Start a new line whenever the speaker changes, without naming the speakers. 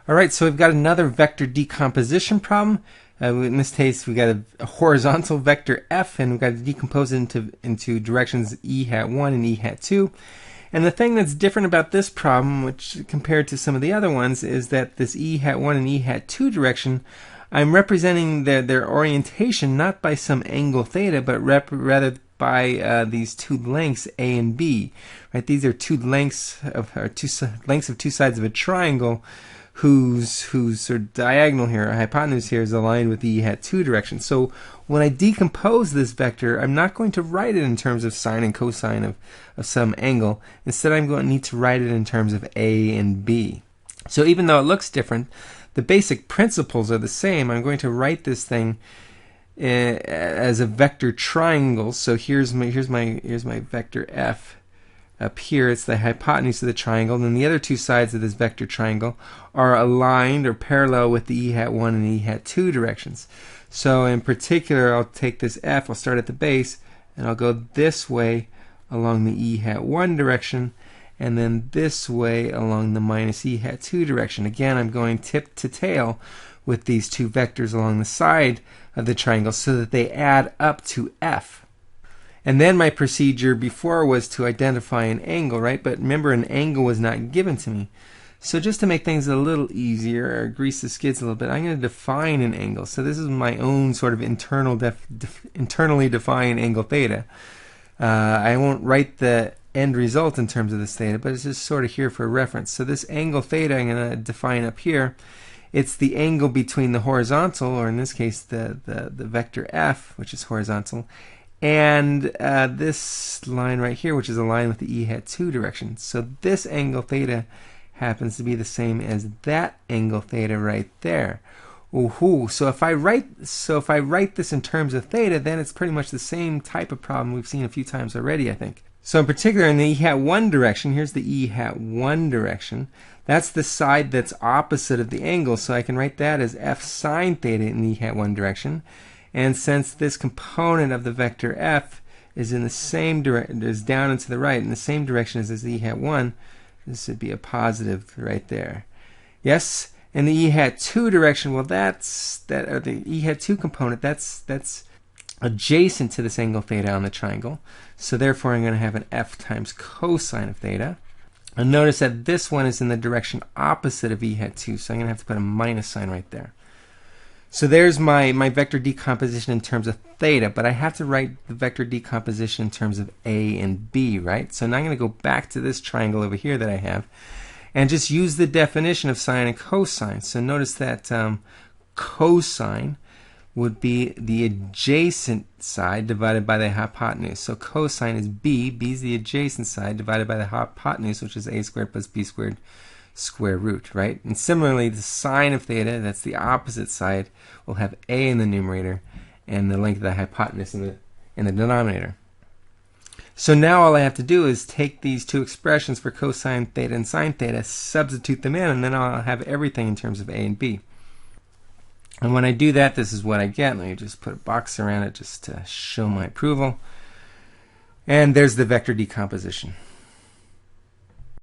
All right, so we've got another vector decomposition problem. In this case, we've got a horizontal vector f, and we've got to decompose it into directions e hat 1 and e hat 2. And the thing that's different about this problem, which compared to some of the other ones, is that this e hat 1 and e hat 2 direction, I'm representing their orientation not by some angle theta, but rather by these two lengths a and b. Right? These are two lengths of two sides of a triangle whose sort of diagonal here, or hypotenuse here, is aligned with the e hat 2 direction. So when I decompose this vector, I'm not going to write it in terms of sine and cosine of some angle. Instead, I'm going to need to write it in terms of a and b. So even though it looks different, the basic principles are the same. I'm going to write this thing as a vector triangle. So here's my vector f. Up here, it's the hypotenuse of the triangle, and then the other two sides of this vector triangle are aligned or parallel with the e hat 1 and e hat 2 directions. So in particular, I'll take this f, I'll start at the base, and I'll go this way along the e hat 1 direction, and then this way along the minus e hat 2 direction. Again, I'm going tip to tail with these two vectors along the side of the triangle so that they add up to f. And then my procedure before was to identify an angle, right? But remember, an angle was not given to me. So just to make things a little easier, or grease the skids a little bit, I'm going to define an angle. So this is my own sort of internally defined angle theta. I won't write the end result in terms of this theta, but it's just sort of here for reference. So this angle theta I'm going to define up here. It's the angle between the horizontal, or in this case the vector f, which is horizontal, and this line right here, which is aligned with the e hat 2 direction. So this angle theta happens to be the same as that angle theta right there. Ooh, so if I write this in terms of theta, then it's pretty much the same type of problem we've seen a few times already, I think. So in particular, in the e hat 1 direction, here's the e hat 1 direction. That's the side that's opposite of the angle, so I can write that as f sine theta in the e hat 1 direction. And since this component of the vector f is in the same direction, is down and to the right in the same direction as this e hat 1, this would be a positive right there. Yes, in the e hat 2 direction, well, the e hat 2 component, that's adjacent to this angle theta on the triangle. So therefore, I'm going to have an f times cosine of theta. And notice that this one is in the direction opposite of e hat 2, so I'm going to have to put a minus sign right there. So there's my vector decomposition in terms of theta, but I have to write the vector decomposition in terms of a and b, right? So now I'm going to go back to this triangle over here that I have and just use the definition of sine and cosine. So notice that cosine would be the adjacent side divided by the hypotenuse. So cosine is b. B is the adjacent side divided by the hypotenuse, which is a squared plus b squared square root, right? And similarly, the sine of theta, that's the opposite side, will have a in the numerator and the length of the hypotenuse in the denominator. So now all I have to do is take these two expressions for cosine theta and sine theta, substitute them in, and then I'll have everything in terms of a and b. And when I do that, this is what I get. Let me just put a box around it just to show my approval. And there's the vector decomposition.